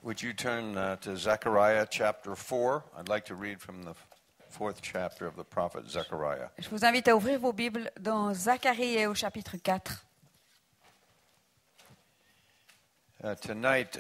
Would you turn to Zechariah chapter 4? I'd like to read from the fourth chapter of the prophet Zechariah. Je vous invite à ouvrir vos Bibles dans Zacharie et au chapitre 4. Tonight,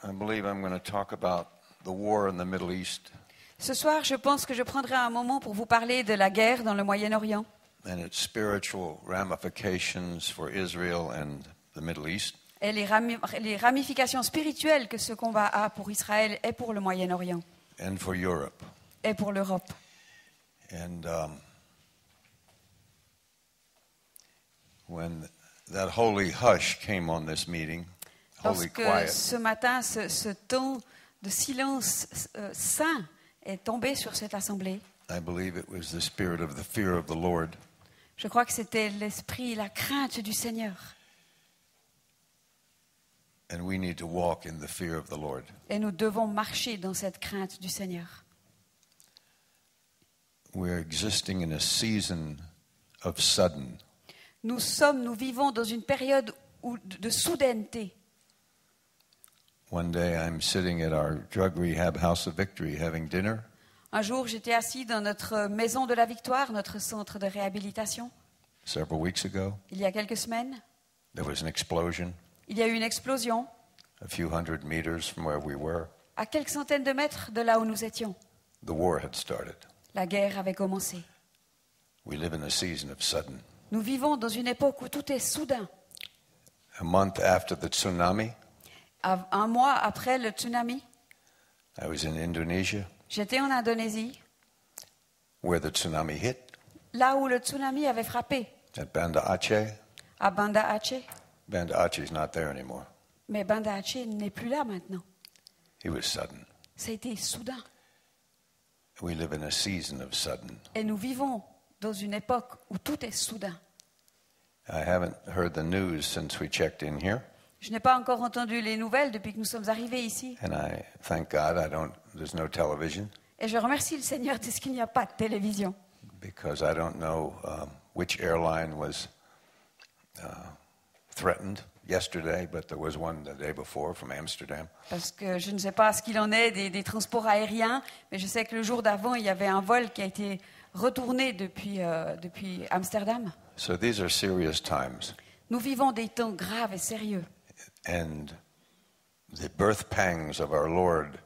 I believe I'm going to talk about the war in the Middle East Ce soir, je pense que je prendrai un moment pour vous parler de la guerre dans le Moyen-Orient and its spiritual ramifications for Israel and the Middle East. et les ramifications spirituelles que ce combat a pour Israël et pour le Moyen-Orient And for Europe. et pour l'Europe. And when that holy hush came on this meeting, holy Lorsque quiet, ce matin, ce ton de silence saint est tombé sur cette assemblée, I believe it was the spirit of the fear of the Lord. je crois que c'était l'esprit, la crainte du Seigneur. And we need to walk in the fear of the Lord. Et nous devons marcher dans cette crainte du Seigneur. We're existing in a season of sudden. Nous vivons dans une période de soudaineté. One day I'm sitting at our drug rehab House of Victory having dinner, Un jour, j'étais assis dans notre maison de la Victoire, notre centre de réhabilitation. several weeks ago. Il y a quelques semaines, There was an explosion il y a eu une explosion a few hundred meters from where we were. à quelques centaines de mètres de là où nous étions. The war had started. La guerre avait commencé. We live in a season of sudden. Nous vivons dans une époque où tout est soudain. A month after the tsunami, Un mois après le tsunami, I was in Indonesia j'étais en Indonésie, where the tsunami hit, là où le tsunami avait frappé, at Banda Aceh. à Banda Aceh. Banda Aceh is not there anymore. Mais Banda Aceh n'est plus là maintenant. It was sudden. Ça a été soudain. We live in a season of sudden. Et nous vivons dans une époque où tout est soudain. I haven't heard the news since we checked in here, Je n'ai pas encore entendu les nouvelles depuis que nous sommes arrivés ici. and I thank God there's no television, Et je remercie le Seigneur de ce qu'il n'y a pas de télévision. because I don't know which airline was threatened yesterday, but there was one the day before from Amsterdam. Parce que je ne sais pas ce qu'il en est des transports aériens, mais je sais que le jour d'avant, il y avait un vol qui a été retourné depuis Amsterdam. So these are serious times, Nous vivons des temps graves et sérieux. and the birth pangs of our Lord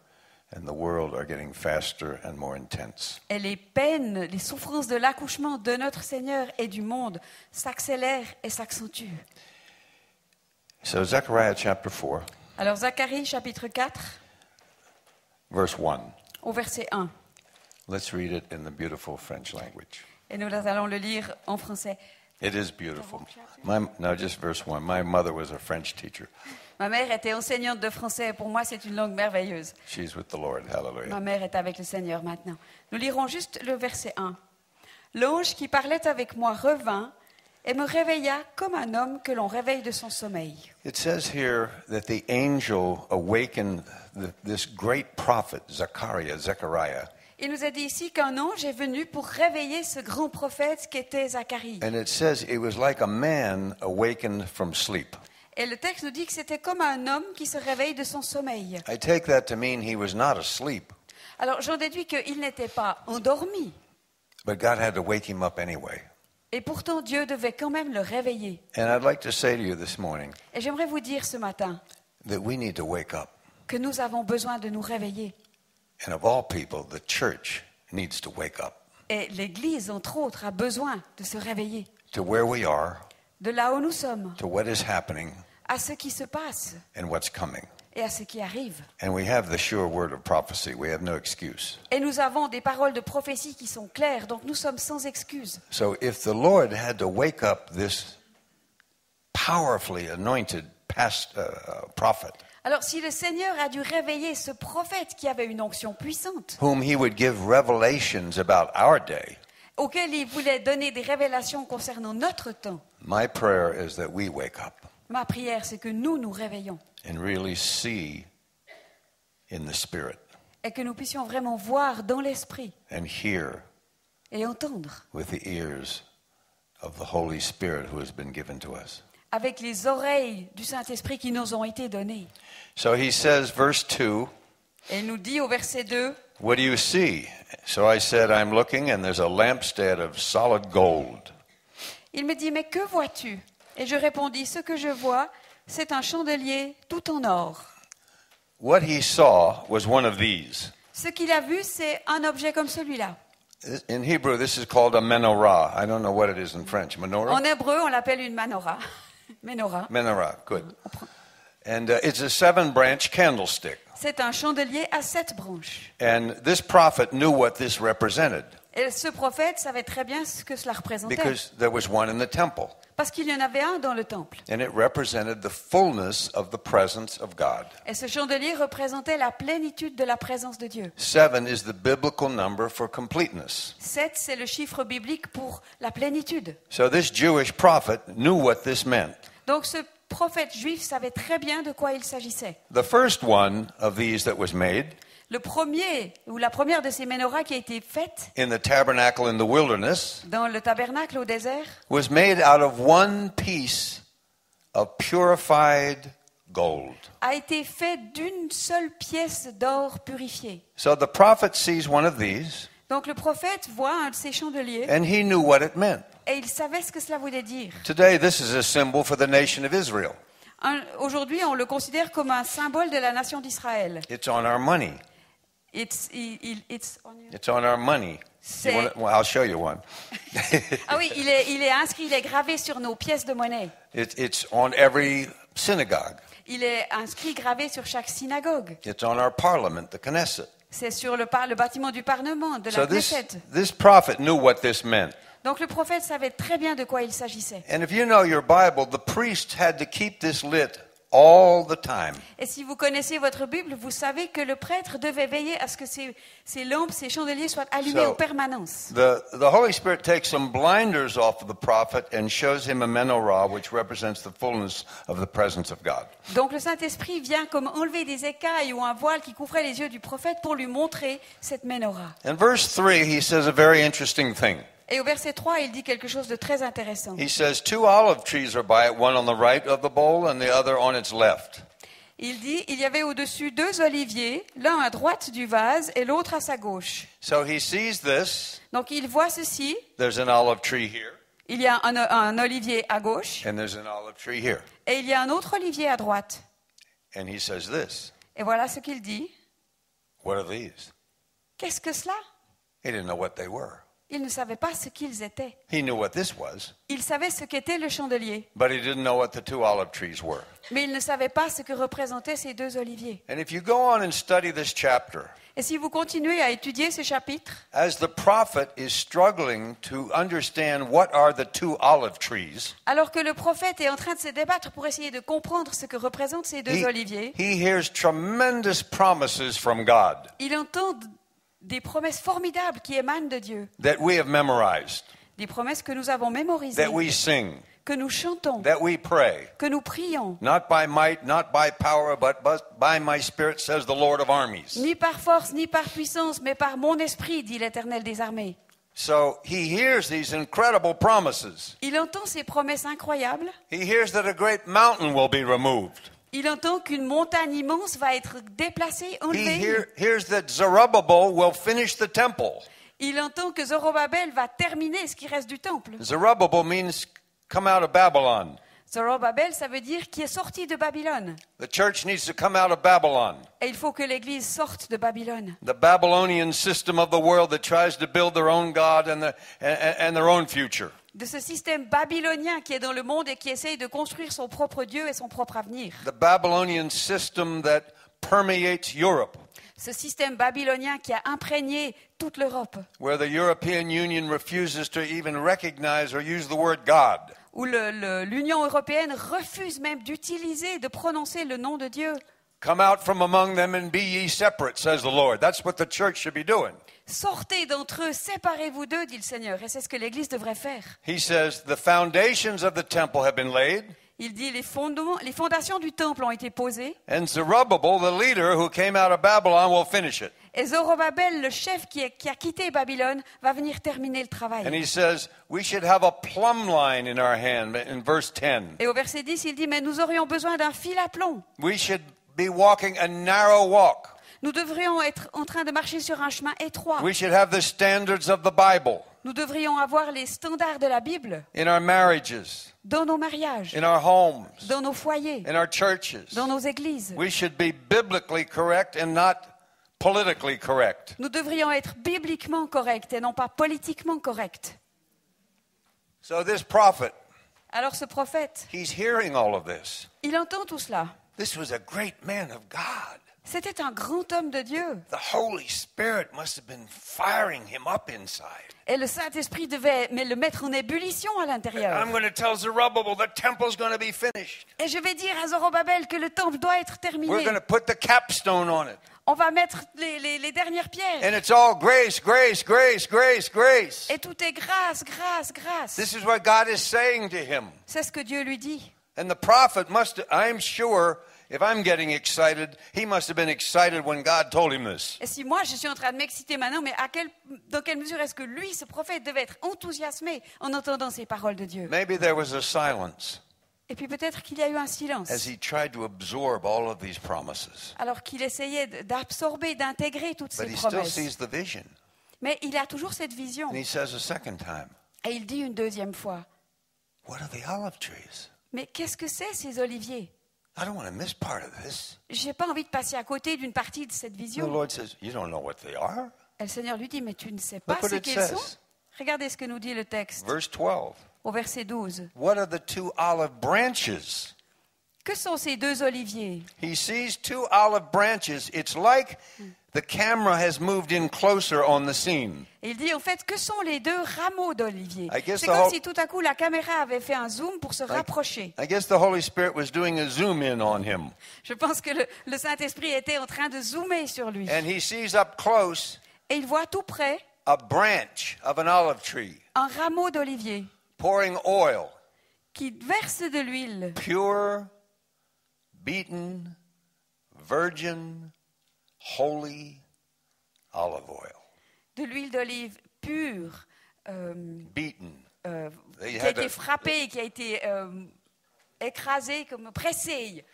and the world are getting faster and more intense. Et les peines, les souffrances de l'accouchement de notre Seigneur et du monde s'accélèrent et s'accentuent. So Zechariah chapter 4, Alors Zacharie chapitre 4, verse 1. au verset 1. Let's read it in the beautiful French language. Et nous allons le lire en français. It is beautiful. Just verse 1. My mother was a French teacher. Ma mère était enseignante de français et pour moi c'est une langue merveilleuse. She's with the Lord. Hallelujah. Ma mère est avec le Seigneur maintenant. Nous lirons juste le verset 1. L'ange qui parlait avec moi revint et me réveilla comme un homme que l'on réveille de son sommeil. It says here that the angel awakened this great prophet, Zechariah. Il nous a dit ici qu'un ange est venu pour réveiller ce grand prophète qu'était Zacharie. And it says it was like a man awakened from sleep. Et le texte nous dit que c'était comme un homme qui se réveille de son sommeil. I take that to mean he was not asleep, Alors j'en déduis qu'il n'était pas endormi. but God had to wake him up anyway. Et pourtant Dieu devait quand même le réveiller. And I'd like to say to you this morning Et j'aimerais vous dire ce matin that we need to wake up. que nous avons besoin de nous réveiller. And of all people, the church needs to wake up Et l'Église, entre autres, a besoin de se réveiller. to where we are, De là où nous sommes, to what is happening, à ce qui se passe and what's coming. et à ce qui arrive. And we have the sure word of prophecy. We have no excuse. Et nous avons des paroles de prophétie qui sont claires, donc nous sommes sans excuse. So if the Lord had to wake up this powerfully anointed prophet, Alors si le Seigneur a dû réveiller ce prophète qui avait une onction puissante, whom he would give revelations about our day, auquel il voulait donner des révélations concernant notre temps, my prayer is that we wake up ma prière c'est que nous nous réveillons and really see in the Spirit et que nous puissions vraiment voir dans l'esprit and hear et entendre with the ears of the Holy Spirit who has been given to us. avec les oreilles du Saint-Esprit qui nous ont été données. So he says, verse 2, Et il nous dit au verset 2, what do you see? So I said, I'm looking, and there's a lampstand of solid gold. il me dit, mais que vois-tu? Et je répondis, ce que je vois, c'est un chandelier tout en or. What he saw was one of these. Ce qu'il a vu, c'est un objet comme celui-là. In Hebrew, this is called a menorah. I don't know what it is in French. Menorah? En hébreu, on l'appelle une menorah. Menorah. Menorah, good. And it's a 7-branch candlestick. C'est un chandelier à 7 branches. And this prophet knew what this represented Et ce prophète savait très bien ce que cela représentait. because there was one in the temple. Parce qu'il y en avait un dans le temple. And it represented the fullness of the presence of God. Et ce chandelier représentait la plénitude de la présence de Dieu. 7 is the biblical number for completeness. 7, c'est le chiffre biblique pour la plénitude. So this Jewish prophet knew what this meant. Donc ce prophète juif savait très bien de quoi il s'agissait. The first one of these that was made Le premier, ou la première de ces menorahs qui a été faite in the tabernacle in the wilderness dans le tabernacle au désert, was made out of one piece of purified gold. a été faite d'une seule pièce d'or purifié. So the prophet sees one of these, Donc le prophète voit un de ces chandeliers and he knew what it meant. et il savait ce que cela voulait dire. Today, this is a symbol for the nation of Israel. Aujourd'hui, on le considère comme un symbole de la nation d'Israël. It's on our money. It's on you. It's on our money. C'est- Well, I'll show you one. Ah oui, il est inscrit, il est gravé sur nos pièces de monnaie. It's on every synagogue. Il est inscrit, gravé sur chaque synagogue. It's on our parliament, the Knesset. C'est sur le bâtiment du Parlement, de la So Knesset. this prophet knew what this meant. Donc le prophète savait très bien de quoi il s'agissait. And if you know your Bible, the priest had to keep this lit all the time. Et si vous connaissez votre Bible, vous savez que le prêtre devait veiller à ce que ces lampes, ces chandeliers soient allumés So- en permanence. The Holy Spirit takes some blinders off of the prophet and shows him a menorah, which represents the fullness of the presence of God. Donc le Saint-Esprit vient comme enlever des écailles ou un voile qui couvrait les yeux du prophète pour lui montrer cette menorah. In verse 3, he says a very interesting thing. Et au verset 3, il dit quelque chose de très intéressant. He says, 2 olive trees are by it, one on the right of the bowl and the other on its left. Il dit, il y avait au-dessus 2 oliviers, l'un à droite du vase et l'autre à sa gauche. So he sees this. Donc il voit ceci, There's an olive tree here, il y a un olivier à gauche and there's an olive tree here. et il y a un autre olivier à droite. And he says this. Et voilà ce qu'il dit. What are these? Qu'est-ce que cela? He didn't know what they were. Il ne savait pas ce qu'ils étaient. He knew what this was, Il savait ce qu'était le chandelier, but he didn't know what the 2 olive trees were. mais il ne savait pas ce que représentaient ces 2 oliviers. And if you go on and study this chapter, Et si vous continuez à étudier ce chapitre, as the prophet is struggling to understand what are the 2 olive trees, alors que le prophète est en train de se débattre pour essayer de comprendre ce que représentent ces 2 oliviers, he hears tremendous promises from God il entend des promesses formidables qui émanent de Dieu, that we have memorized, des promesses que nous avons mémorisées, that we sing, que nous chantons, that we pray. que nous prions. Not by might, not by power, but by my spirit, says the Lord of armies. Ni par force, ni par puissance, mais par mon esprit, dit l'Éternel des armées. So he hears these incredible promises. Il entend ces promesses incroyables. He hears that a great mountain will be removed. Il entend qu'une montagne immense va être déplacée, He enlevée. hears that Zerubbabel will finish the temple. Il entend que Zorobabel va terminer ce qui reste du temple. Zerubbabel means come out of Babylon. Zorobabel, ça veut dire qui est sorti de Babylone. The church needs to come out of Babylon. Et il faut que l'Église sorte de Babylone. The Babylonian system of the world that tries to build their own God and their own future. De ce système babylonien qui est dans le monde et qui essaye de construire son propre Dieu et son propre avenir. The Babylonian system that permeates Europe, Ce système babylonien qui a imprégné toute l'Europe, where the European Union refuses to even recognize or use the word God. où l'Union européenne refuse même d'utiliser, de prononcer le nom de Dieu. Come out from among them and be ye separate, says the Lord. That's what the church should be doing. Sortez d'entre eux, séparez-vous d'eux, dit le Seigneur. Et c'est ce que l'Église devrait faire. He says, the foundations of the temple have been laid, Il dit les fondations du temple ont été posées. and Zerubbabel, the leader who came out of Babylon, will finish it. Et Zorobabel, le chef qui a quitté Babylone, va venir terminer le And travail. he says, we should have a plumb line in our hand, in verse 10. Et au verset 10, il dit, mais nous aurions besoin d'un fil à plomb. We should be walking a narrow walk. Nous devrions être en train de marcher sur un chemin étroit. We should have the standards of the Bible Nous devrions avoir les standards de la Bible in our marriages, dans nos mariages, in our homes, dans nos foyers, in our churches. dans nos églises. We should be biblically correct and not politically correct. Nous devrions être bibliquement corrects et non pas politiquement corrects. So this prophet, Alors ce prophète, he's hearing all of this. il entend tout cela. This was a great man of God. C'était un grand homme de Dieu. The Holy Spirit must have been firing him up inside. Et le Saint-Esprit devait le mettre en ébullition à l'intérieur. I'm going to tell Zerubbabel the temple's going to be finished. Et je vais dire à Zorobabel que le temple doit être We're terminé. going to put the capstone on it. On va mettre les dernières pierres. And it's all grace, grace, grace, grace, grace. Et tout est grâce, grâce, grâce. This is what God is saying to him. C'est ce que Dieu lui dit. And the prophet must, I'm sure, if I'm getting excited, he must have been excited when God told him this. Et si moi je suis en train de m'exciter maintenant, mais dans quelle mesure est-ce que lui, ce prophète, devait être enthousiasmé en entendant ces paroles de Dieu? Maybe there was a silence Et puis peut-être qu'il y a eu un silence, as he tried to absorb all of these promises. alors qu'il essayait d'absorber, d'intégrer toutes But ces he still promesses. sees the vision. Mais il a toujours cette vision. And he says a second time, Et il dit une deuxième fois, what are the olive trees? mais qu'est-ce que c'est ces oliviers? I don't want to miss part of this. J'ai pas envie de passer à côté d'une partie de cette The vision. Lord says, you don't know what they are. Et le Seigneur lui dit, mais tu ne sais pas Look what ce it qu'ils says. sont? Regardez ce que nous dit le texte Verse 12. au verset 12. What are the two olive branches? Que sont ces deux oliviers? He sees two olive branches. It's like the camera has moved in closer on the scene. Et il dit en fait, que sont les deux rameaux d'olivier? I guess C'est the comme whole- si tout à coup la caméra avait fait un zoom pour se rapprocher. I guess the Holy Spirit was doing a zoom in on him. Je pense que le Saint-Esprit était en train de zoomer sur lui. And he sees up close Et il voit tout près a branch of an olive tree un rameau d'olivier pouring oil, qui verse de l'huile, pure, beaten, virgin, holy olive oil. de l'huile d'olive pure, Beaten. They qui a had été a- frappée, qui a été écrasée, comme pressée.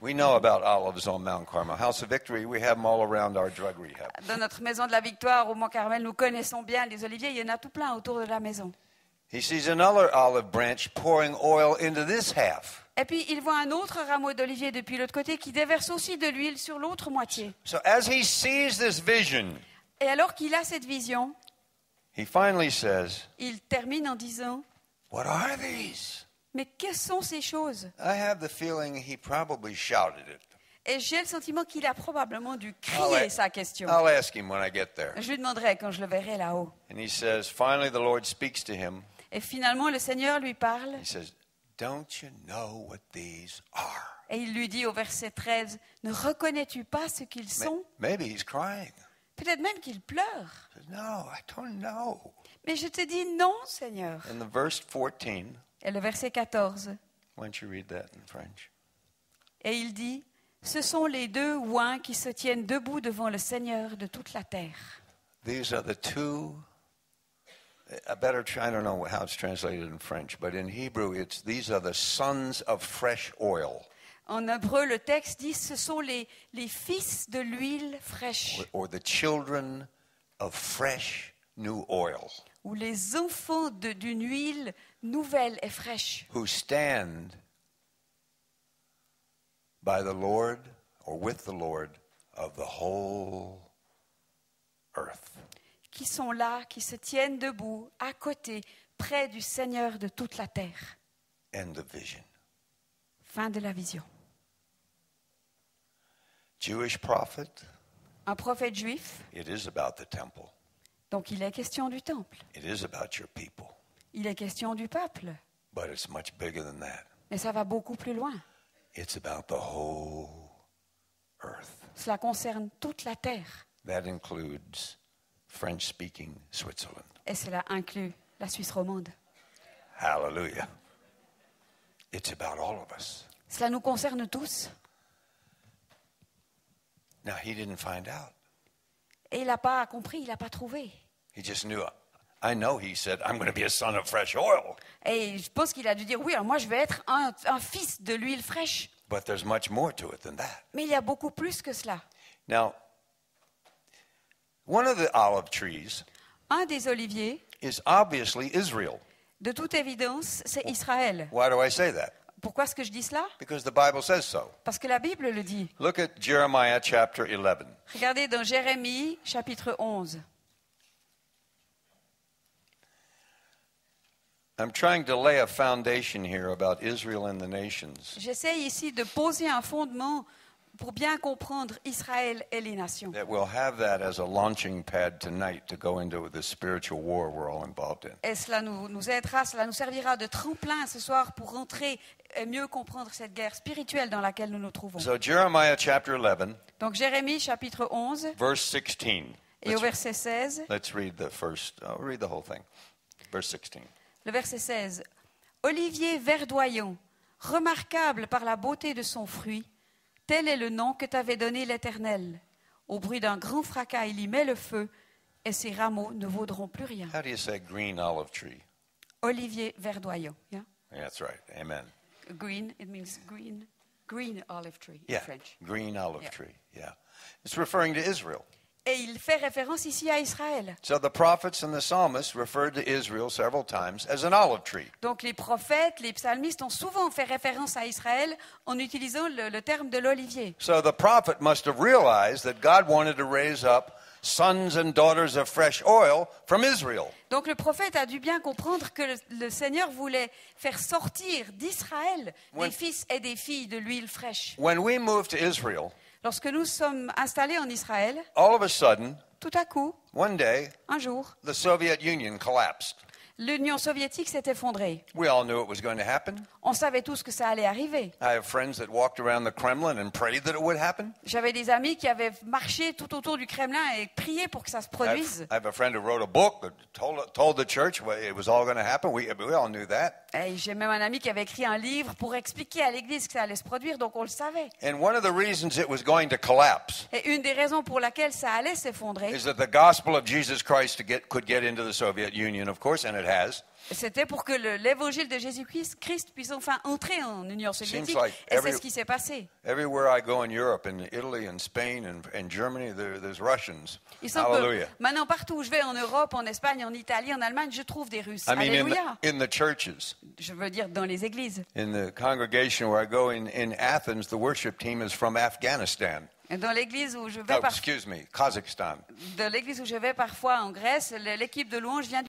We know about olives on Mount Carmel. House of Victory, we have them all around our drug rehab. Dans notre maison de la Victoire, au Mont-Carmel, nous connaissons bien les oliviers. Il y en a tout plein autour de la maison. He sees another olive branch pouring oil into this half. Et puis, il voit un autre rameau d'olivier depuis l'autre côté qui déverse aussi de l'huile sur l'autre moitié. So as he sees this vision, Et alors qu'il a cette vision, he finally says, il termine en disant, what are these? mais que sont ces choses? I have the feeling he probably shouted it. Et j'ai le sentiment qu'il a probablement dû I'll crier a- sa question. I'll ask him when I get there. Je lui demanderai quand je le verrai là-haut. And he says, finally the Lord speaks to him. Et finalement, le Seigneur lui parle He says, don't you know what these are? et il lui dit au verset 13, ne reconnais-tu pas ce qu'ils sont? Maybe he's crying. Peut-être même qu'il pleure. He says, no, I don't know. Mais je te dis non, Seigneur. In the verse 14, Et le verset 14, why don't you read that in French? et il dit, ce sont les deux ouins qui se tiennent debout devant le Seigneur de toute la terre. These are the two, I don't know how it's translated in French, but in Hebrew these are the sons of fresh oil, En hébreu, le texte dit, ce sont les fils de l'huile fraîche, or the children of fresh new oil, ou les enfants d'une huile nouvelle et fraîche, who stand by the Lord or with the Lord of the whole earth. qui sont là, qui se tiennent debout, à côté, près du Seigneur de toute la terre. End of vision. Fin de la vision. Jewish prophet, Un prophète juif, it is about the temple. donc il est question du temple, It is about your people. il est question du peuple, But it's much bigger than that. mais ça va beaucoup plus loin. It's about the whole earth. Cela concerne toute la terre, That includes French-speaking Switzerland. et cela inclut la Suisse romande. Hallelujah. It's about all of us. Cela nous concerne tous. Now, he didn't find out. Et il n'a pas compris, il n'a pas trouvé. He just knew. I know he said, I'm going to be a son of fresh oil. Et je pense qu'il a dû dire, oui, alors moi je vais être un fils de l'huile fraîche. But there's much more to it than that. Mais il y a beaucoup plus que cela. Now, one of the olive trees Un des oliviers, is obviously Israel. de toute évidence, c'est Israël. Why do I say that? Pourquoi est-ce que je dis cela? Because the Bible says so. Parce que la Bible le dit. Look at Jeremiah chapter 11. Regardez dans Jérémie, chapitre 11. I'm trying to lay a foundation here about Israel and the nations J'essaie ici de poser un fondement pour bien comprendre Israël et les nations. that will have that as a launching pad tonight to go into the spiritual war we're all involved in. Et cela nous aidera, cela nous servira de tremplin ce soir pour rentrer et mieux comprendre cette guerre spirituelle dans laquelle nous nous trouvons. So Jeremiah chapter 11, Donc Jérémie, chapitre 11, verse 16. et au verset 16, Let's read the first, read the whole thing. Verse 16. le verset 16. Olivier verdoyant, remarquable par la beauté de son fruit, tel est le nom que t'avait donné l'Éternel. Au bruit d'un grand fracas, il y met le feu, et ses rameaux ne vaudront plus rien. How do you say green olive tree? Olivier verdoyant. Yeah? Yeah, that's right. Amen. Green, it means green. Green olive tree in Yeah, French. green olive Yeah. tree. Yeah. It's referring to Israel. Et il fait référence ici à Israël. So the prophets and the psalmists referred to Israel several times as an olive tree. Donc les prophètes, les psalmistes ont souvent fait référence à Israël en utilisant le terme de l'olivier. So the prophet must have realized that God wanted to raise up sons and daughters of fresh oil from Israel. Donc le prophète a dû bien comprendre que le Seigneur voulait faire sortir d'Israël des fils et des filles de l'huile fraîche. When we moved to Israel, Lorsque nous sommes installés en Israël, all of a sudden, tout à coup, one day, un jour, the Soviet Union collapsed. l'Union soviétique s'est effondrée. We all knew it was going to happen. On savait tous que ça allait arriver. I have friends that walked around the Kremlin and prayed that it would happen. J'avais des amis qui avaient marché tout autour du Kremlin et prié pour que ça se produise. I have a friend who wrote a book that told the church it was all going to happen. We all knew that. Et j'ai même un ami qui avait écrit un livre pour expliquer à l'Église que ça allait se produire, donc on le savait. And one of the reasons it was going to collapse Et une des raisons pour laquelle ça allait s'effondrer, is that the gospel of Jesus Christ could get into the Soviet Union, of course, and it has. c'était pour que l'évangile de Jésus-Christ puisse enfin entrer en Union soviétique. like Et c'est ce qui s'est passé. Everywhere I go in Europe, in Italy, and Spain, and Germany, there's Russians. Il semble Hallelujah. que maintenant, partout où je vais, en Europe, en Espagne, en Italie, en Allemagne, je trouve des Russes. I mean, Alléluia. in the churches, Je veux dire dans les églises. in the congregation where I go in Athens, the worship team is from Afghanistan. Et dans l'église où je vais, Oh, excuse me, Kazakhstan. de l'église où je vais parfois en Grèce, l'équipe de louange vient du...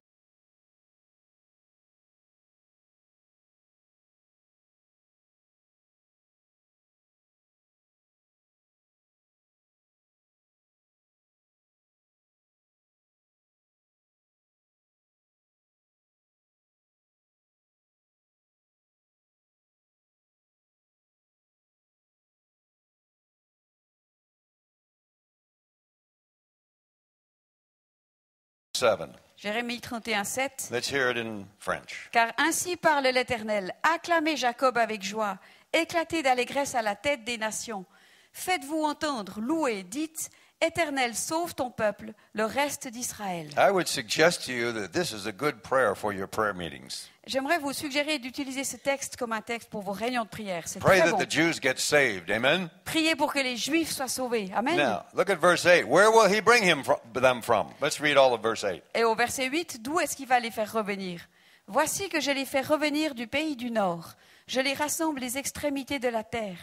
Jérémie 31, 7. Let's hear it in French. Car ainsi parle l'Éternel, acclamez Jacob avec joie, éclatez d'allégresse à la tête des nations. Faites-vous entendre, louez, dites, Éternel, sauve ton peuple, le reste d'Israël. I would suggest to you that this is a good prayer for your prayer meetings. J'aimerais vous suggérer d'utiliser ce texte comme un texte pour vos réunions de prière. C'est Pray très that bon. the Jews get saved. Amen? Priez pour que les Juifs soient sauvés. Amen. Now, look at verse 8. Where will he bring them from? Let's read all of verse 8. Et au verset 8, d'où est-ce qu'il va les faire revenir? Voici que je les fais revenir du pays du nord. Je les rassemble les extrémités de la terre.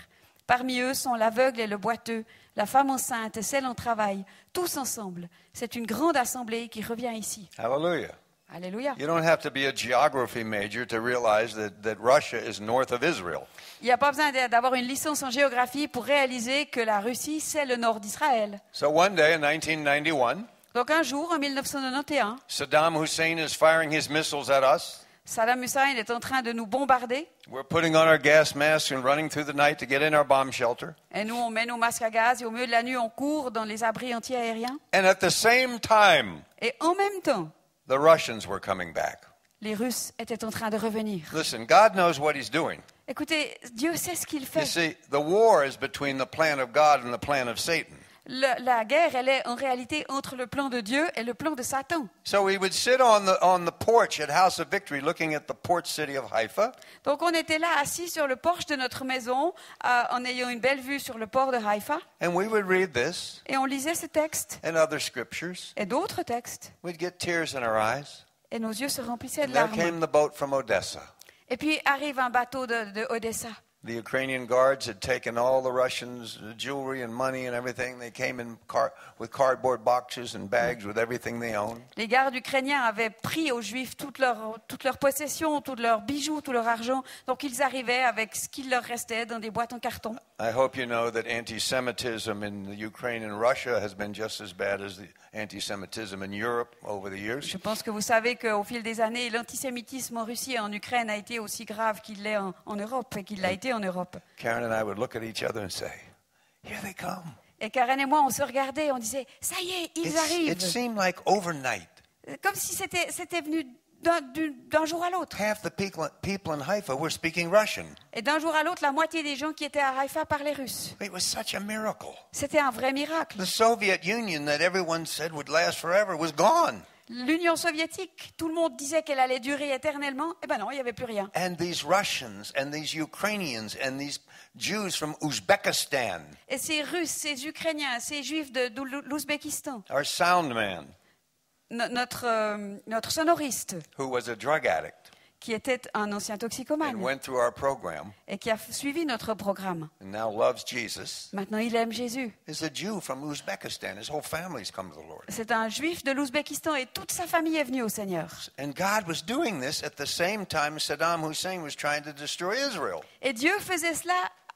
Parmi eux sont l'aveugle et le boiteux, la femme enceinte et celle en travail, tous ensemble. C'est une grande assemblée qui revient ici. Hallelujah. Alléluia. You don't have to be a geography major to realize that Russia is north of Israel. Il n'y a pas besoin d'avoir une licence en géographie pour réaliser que la Russie, c'est le nord d'Israël. So one day in 1991, Donc un jour, en 1991, Saddam Hussein is firing his missiles at us. Saddam Hussein est en train de nous bombarder. We're putting on our gas masks and running through the night to get in our bomb shelter. Et nous, on met nos masques à gaz et au milieu de la nuit, on court dans les abris anti-aériens. And at the same time, Et en même temps, the Russians were coming back. les Russes étaient en train de revenir. Listen, God knows what he's doing. Écoutez, Dieu sait ce qu'il You fait. see, the war is between the plan of God and the plan of Satan. La guerre, elle est en réalité entre le plan de Dieu et le plan de Satan. So we would sit on the porch at House of Victory looking at the port city of Haifa. Donc on était là assis sur le porche de notre maison en ayant une belle vue sur le port de Haïfa And we would read this et on lisait ce texte and other scriptures. et d'autres textes We'd get tears in our eyes. et nos yeux se remplissaient de And there larmes. came the boat from Odessa. Et puis arrive un bateau de Odessa. The Ukrainian guards had taken all the Russians' jewelry and money and everything. They came in with cardboard boxes and bags with everything they owned. Les gardes ukrainiens avaient pris aux Juifs toutes leurs possessions, tous leurs bijoux, tout leur argent. Donc ils arrivaient avec ce qu'il leur restait dans des boîtes en carton. I hope you know that anti-Semitism in the Ukraine and Russia has been just as bad as the anti-Semitism in Europe over the years. Je pense que vous savez qu'au fil des années, l'antisémitisme en Russie et en Ukraine a été aussi grave qu'il l'est en Europe et qu'il l'a été en Europe. Karen and I would look at each other and say, "Here they come." Et Karen et moi, on se regardait et on disait « Ça y est, ils arrivent It seemed like overnight. » Comme si c'était venu d'un jour à l'autre. Half the people in Haifa were speaking Russian. Et d'un jour à l'autre, la moitié des gens qui étaient à Haïfa parlaient russe. It was such a miracle. C'était un vrai miracle. The Soviet Union that everyone said would last forever was gone. L'Union soviétique, tout le monde disait qu'elle allait durer éternellement. Eh ben non, il n'y avait plus rien. And these Russians and these Ukrainians and these Jews from Uzbekistan, Et ces Russes, ces Ukrainiens, ces Juifs de l'Ouzbékistan, our sound man, notre sonoriste, who was a drug addict qui était un ancien and toxicomane went through our program et qui a suivi notre programme. and now loves Jesus, Maintenant, il aime Jésus. is a Jew from Uzbekistan. His whole family's come to the Lord. C'est un Juif de l'Ouzbékistan et toute sa famille est venue au Seigneur. And God was doing this at the same time Saddam Hussein was trying to destroy Israel. Et Dieu faisait cela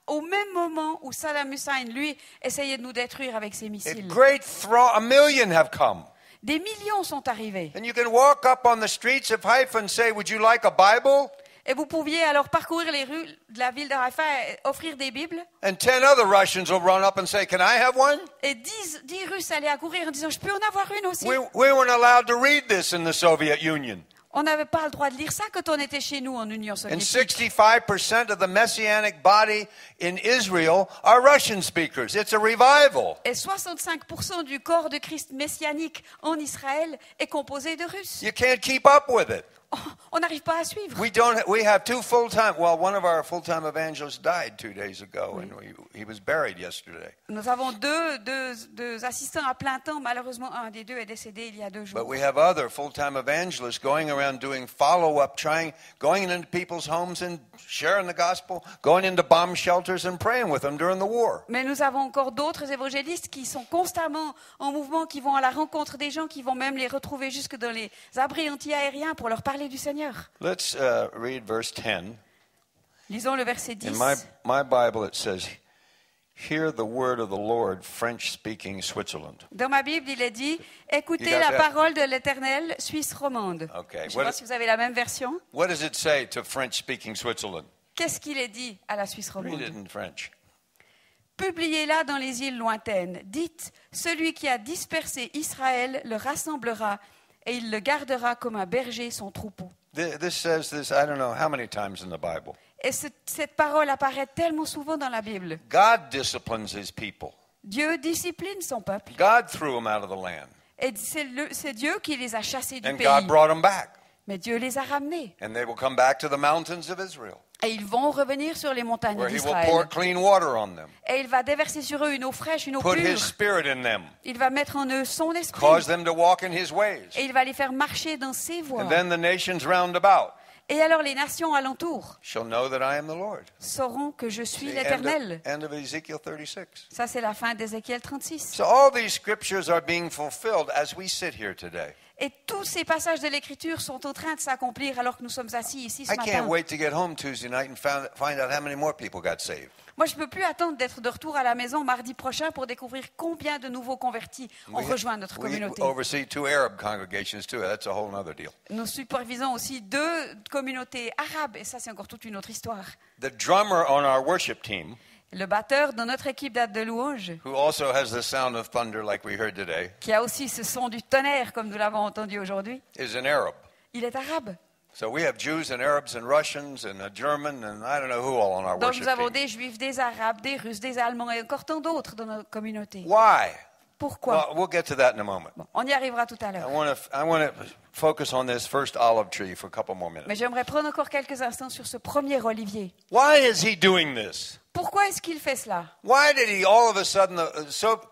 au même moment où Saddam Hussein, lui, essayait de nous détruire avec ses A missiles. great a million have come. Des millions sont arrivés. And you can walk up on the streets of Haifa and say, "Would you like a Bible?" Et vous pouviez alors parcourir les rues de la ville de Haïfa et offrir des Bibles. And 10 other Russians will run up and say, "Can I have one?" Et 10 Russes allaient accourir en disant « Je peux en avoir une aussi ?» We weren't allowed to read this in the Soviet Union. On n'avait pas le droit de lire ça quand on était chez nous en Union And soviétique. 65% of the Messianic body in Israel are Russian speakers. It's a revival. Et 65% du corps de Christ messianique en Israël est composé de Russes. You can't keep up with it. On n'arrive pas à suivre. We have two full-time, well, one of our full-time evangelists died 2 days ago, and he was buried yesterday. Nous avons deux assistants à plein temps. Malheureusement, un des deux est décédé il y a 2 jours. But we have other full-time evangelists going around doing follow-up, going into people's homes and sharing the gospel, going into bomb shelters and praying with them during the war. Mais nous avons encore d'autres évangélistes qui sont constamment en mouvement, qui vont à la rencontre des gens, qui vont même les retrouver jusque dans les abris anti-aériens pour leur parler du Seigneur. Let's read verse 10. Lisons le verset 10. In my Bible, it says, "Hear the word of the Lord, French-speaking Switzerland." Dans ma Bible, il est dit « Écoutez You got la that? parole de l'Éternel, Suisse romande Okay. Je ne sais pas si vous avez la même version. What does it say to French-speaking Switzerland? Qu'est-ce qu'il est dit à la Suisse Read romande? it in French. Publiez-la dans les îles lointaines. Dites, celui qui a dispersé Israël le rassemblera et il le gardera comme un berger son troupeau. This says this, I don't know how many times in the Bible. Et cette parole apparaît tellement souvent dans la Bible. God disciplines his people. Dieu discipline son peuple. God threw them out of the land. Et c'est Dieu qui les a chassés du And pays. God brought them back. Mais Dieu les a ramenés. And they will come back to the mountains of Israel, Et ils vont revenir sur les montagnes where he will d'Israël. pour clean water on them, Et il va déverser sur eux une eau fraîche, une eau put his pure. spirit in them, Il va mettre en eux son esprit. cause them to walk in his ways. Et il va les faire marcher dans ses voies. And then the nations round about Et alors les nations alentour shall know that I am the Lord. sauront que je suis The l'Éternel. end of Ezekiel 36. Ça, c'est la fin d'Ézéchiel 36. So all these scriptures are being fulfilled as we sit here today. Et tous ces passages de l'Écriture sont en train de s'accomplir alors que nous sommes assis ici ce I can't matin. wait to get home Tuesday night and find out how many more people got saved. Moi, je ne peux plus attendre d'être de retour à la maison mardi prochain pour découvrir combien de nouveaux convertis ont rejoint notre We communauté. oversee 2 Arab congregations too. That's a whole other deal. Nous supervisons aussi 2 communautés arabes, et ça, c'est encore toute une autre histoire. The drummer on our worship team, Le batteur dans notre équipe de louange, who also has the sound of thunder like we heard today, qui a aussi ce son du tonnerre, comme nous l'avons entendu aujourd'hui, is an Arab. il est arabe. So we have Jews and Arabs and Russians and a German and I don't know who all on our Donc worship nous avons team. des Juifs, des Arabes, des Russes, des Allemands et encore tant d'autres dans notre communauté. Why? Pourquoi? Well, we'll get to that in a moment. Bon, on y arrivera tout à I l'heure. want to focus on this first olive tree for a couple more Mais minutes. j'aimerais prendre encore quelques instants sur ce premier olivier. Why is he doing this? Pourquoi est-ce qu'il fait cela? Why did he all of a sudden,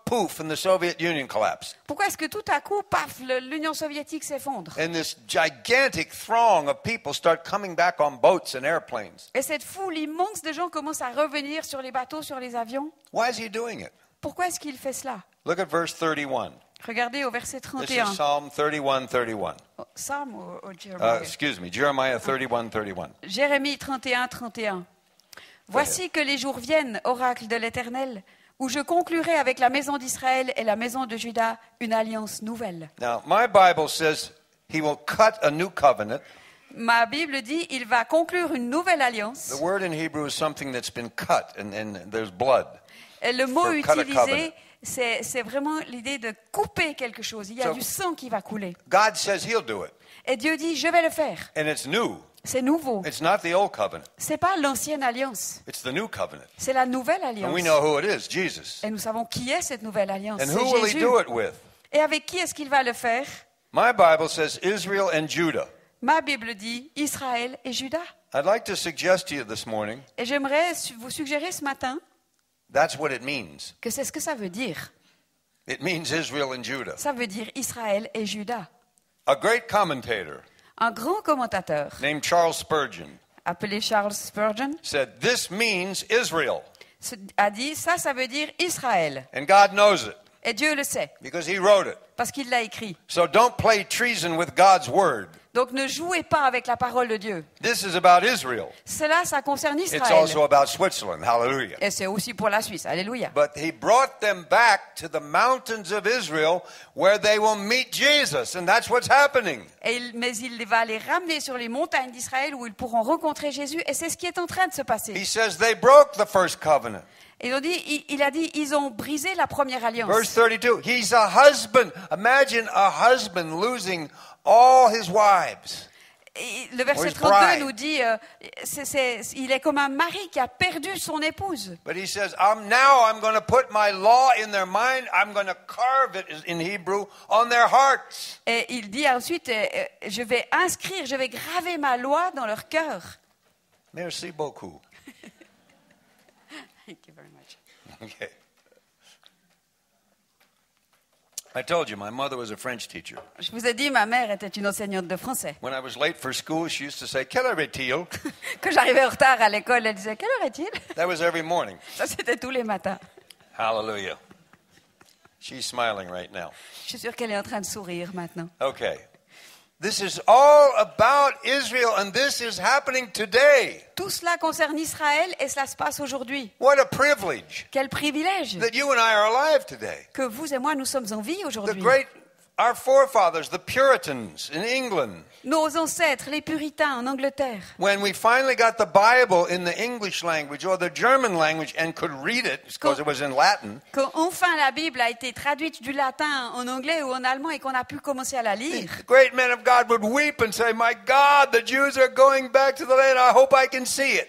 poof, and the Soviet Union collapse? Pourquoi est-ce que tout à coup, paf, l'Union soviétique s'effondre? And this gigantic throng of people start coming back on boats and airplanes. Et cette foule immense de gens commence à revenir sur les bateaux, sur les avions? Why is he doing it? Pourquoi est-ce qu'il fait cela? Look at verse 31. Regardez au verset This 31. is Psalm 31:31. Oh, Psalm ou Jeremiah? Excuse me, Jeremiah 31:31. Jérémie 31, 31. Voici que les jours viennent, oracle de l'Éternel, où je conclurai avec la maison d'Israël et la maison de Juda une alliance nouvelle. Now, my Bible says he will cut a new covenant. Ma Bible dit, il va conclure une nouvelle alliance. The word in Hebrew is something that's been cut and there's blood. Et le mot For cut a utilisé, covenant. c'est vraiment l'idée de couper quelque chose. Il y a So- du sang qui va couler. God says he'll do it. Et Dieu dit, je vais le faire. And it's new. C'est nouveau. It's not the old covenant. C'est pas l'ancienne alliance. It's the new covenant. C'est la nouvelle And alliance. we know who it is, Jesus. Et nous savons qui est cette nouvelle alliance. And C'est who will he Jésus. do it with? Et avec qui est-ce qu'il va le faire? My Bible says Israel and Judah. Ma Bible dit Israël et Juda. I'd like to suggest to you this morning, Et j'aimerais vous suggérer ce matin that's what it means. que c'est ce que ça veut dire. It means Israel and Judah. Ça veut dire Israël et Juda. A great commentator Un grand commentateur named Charles Spurgeon appelé Charles Spurgeon said, this means Israel. a dit ça veut dire Israël. And God knows it Et Dieu le sait because he wrote it. parce qu'il l'a écrit. So don't play treason with God's word. Donc ne jouez pas avec la parole de Dieu. This is about Israel. Cela, ça concerne It's Israël. also about Switzerland. Hallelujah. Et c'est aussi pour la Suisse. Alléluia. But he brought them back to the mountains of Israel where they will meet Jesus. And that's what's happening. Mais il va les ramener sur les montagnes d'Israël où ils pourront rencontrer Jésus. Et c'est ce qui est en train de se passer. He says they broke the first covenant. Et il a dit, ils ont brisé la première alliance. Verse 32, he's a husband. Imagine a husband losing all his wives. Et le verset Or his 32 bride. nous dit, il est comme un mari qui a perdu son épouse. But he says, now I'm going to put my law in their mind. I'm going to carve it in Hebrew on their hearts. Et il dit ensuite, je vais graver ma loi dans leur cœur. Merci beaucoup. Thank you very much. Okay. I told you, my mother was a French teacher. Je vous ai dit, ma mère était une enseignante de français. When I was late for school, she used to say, quelle heure est-il? Quand j'arrivais en retard à l'école, elle disait, quelle heure est-il? That was every morning. Ça, c'était tous les matins. Hallelujah. She's smiling right now. Je suis sûre qu'elle est en train de sourire maintenant. Okay. This is all about Israel, and this is happening today. Tout cela concerne Israël et cela se passe aujourd'hui. What a privilege Quel privilège that you and I are alive today. que vous et moi, nous sommes en vie The aujourd'hui. our forefathers, the Puritans in England, Nos ancêtres, les puritains en Angleterre, when we finally got the Bible in the English language or the German language and could read it because it was in Latin, quand enfin la Bible a été traduite du latin en anglais ou en allemand et qu'on a pu commencer à la lire, the great men of God would weep and say, my God, the Jews are going back to the land. I hope I can see it.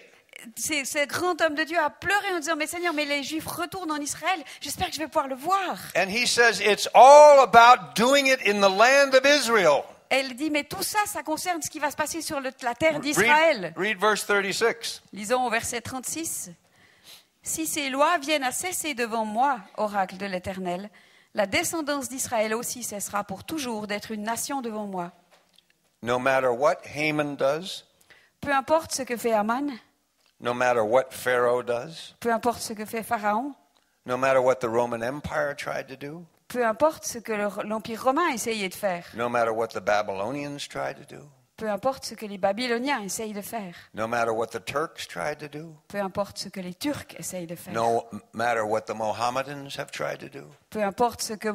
ce grand homme de Dieu a pleuré en disant, mais Seigneur, mais les Juifs retournent en Israël, j'espère que je vais pouvoir le voir. And he says it's all about doing it in the land of Israel. Elle dit, mais tout ça, ça concerne ce qui va se passer sur la terre d'Israël. Read verse 36. Lisons au verset 36. Si ces lois viennent à cesser devant moi, oracle de l'Éternel, la descendance d'Israël aussi cessera pour toujours d'être une nation devant moi. No matter what Haman does, Peu importe ce que fait Aman, no matter what Pharaoh does, peu importe ce que fait Pharaon, no matter what the Roman Empire tried to do, peu importe ce que l'Empire romain essayait de faire, no matter what the Babylonians tried to do, peu importe ce que les Babyloniens essayent de faire, no matter what the Turks tried to do, peu importe ce que les Turcs essayent de faire, no matter what the Mohammedans have tried to do, peu importe ce que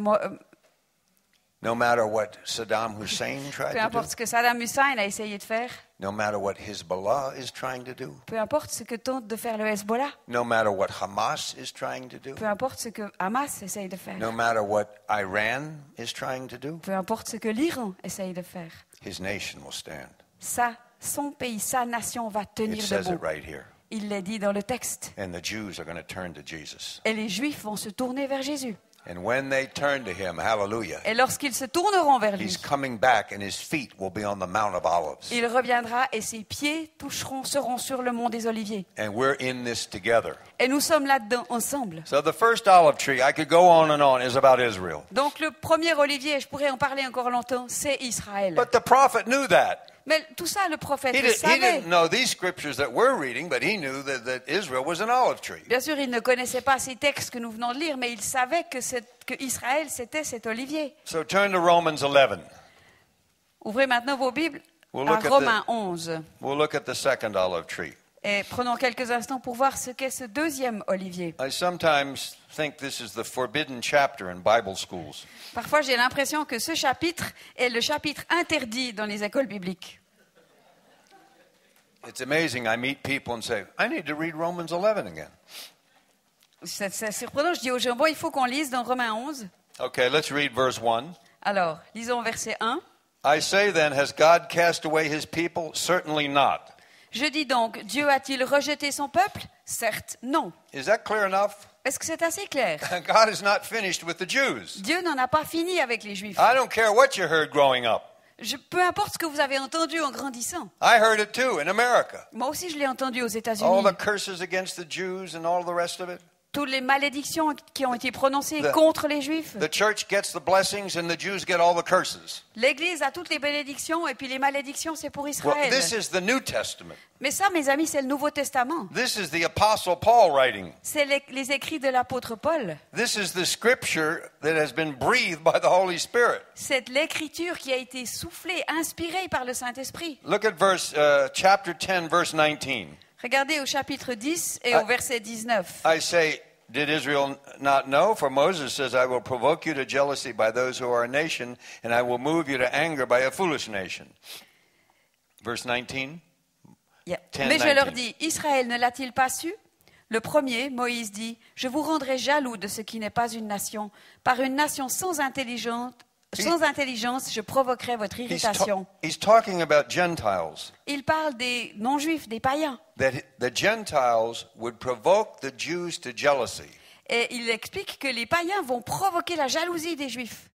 no matter what Saddam Hussein tried to do, Saddam Hussein a essayé de faire, no matter what Hezbollah is trying to do, peu importe ce que tente de faire le Hezbollah, no matter what Hamas is trying to do, peu importe ce que Hamas essaye de faire, no matter what Iran is trying to do, peu importe ce que l'Iran essaye de faire, his nation will stand. sa son pays, sa nation va It tenir says it debout. right here. Il l'est dit dans le texte. And the Jews are going to turn to Jesus. Et les Juifs vont se tourner vers Jésus. And when they turn to him, hallelujah, Et lorsqu'ils se tourneront vers lui, he's coming back and his feet will be on the Mount of Olives. il reviendra et ses pieds seront sur le mont des Oliviers. And we're in this together. Et nous sommes là-dedans ensemble. So the first olive tree, I could go on, is about Israel. Donc le premier olivier, je pourrais en parler encore longtemps, c'est Israël. But the prophet knew that. Mais tout ça, le prophète He le savait. didn't know these scriptures that we're reading, but he knew that Israel was an olive tree. Bien sûr, il ne connaissait pas ces textes que nous venons de lire, mais il savait que Israël, c'était cet olivier. So turn to Romans 11. Ouvrez maintenant vos Bibles We'll à look at Romains 11. We'll look at the second olive tree. Et prenons quelques instants pour voir ce qu'est ce deuxième olivier. I sometimes think this is the forbidden chapter in Bible schools. Parfois, j'ai l'impression que ce chapitre est le chapitre interdit dans les écoles bibliques. It's amazing. I meet people and say, I need to read Romans 11 again. C'est surprenant. Je dis aux gens, bon, il faut qu'on lise dans Romains 11. Okay, let's read verse 1. Alors, lisons verset 1. I say then, has God cast away his people? Certainly not. Je dis donc, Dieu a-t-il rejeté son peuple? Certes, non. Is that clear enough? Est-ce que c'est assez clair? God is not finished with the Jews. Dieu n'en a pas fini avec les Juifs. I don't care what you heard growing up. Peu importe ce que vous avez entendu en grandissant. I heard it too in America. Moi aussi, je l'ai entendu aux All États-Unis. the curses against the Jews and all the rest of it. Toutes les malédictions qui ont été prononcées contre les Juifs. The church gets the blessings and the Jews get all the curses. L'Église a toutes les bénédictions et puis les malédictions, c'est pour Well, Israël. this is the New Testament. Mais ça, mes amis, c'est le Nouveau Testament. This is the Apostle Paul writing. C'est les écrits de l'apôtre Paul. This is the scripture that has been breathed by the Holy Spirit. C'est l'écriture qui a été soufflée, inspirée par le Saint-Esprit. Look at chapter 10, verse 19. Regardez au chapitre 10 et au verset 19. I say, did Israel not know? For Moses says, I will provoke you to jealousy by those who are a nation, and I will move you to anger by a foolish nation. Verse 19. Mais je leur dis, Israël ne l'a-t-il pas su? Le premier, Moïse dit, je vous rendrai jaloux de ce qui n'est pas une nation. Par une nation sans intelligence, je provoquerai votre irritation. He's talking about Gentiles. Il parle des non-juifs, des païens. That the Gentiles would provoke the Jews to jealousy. Et il explique que les païens vont provoquer la jalousie des juifs.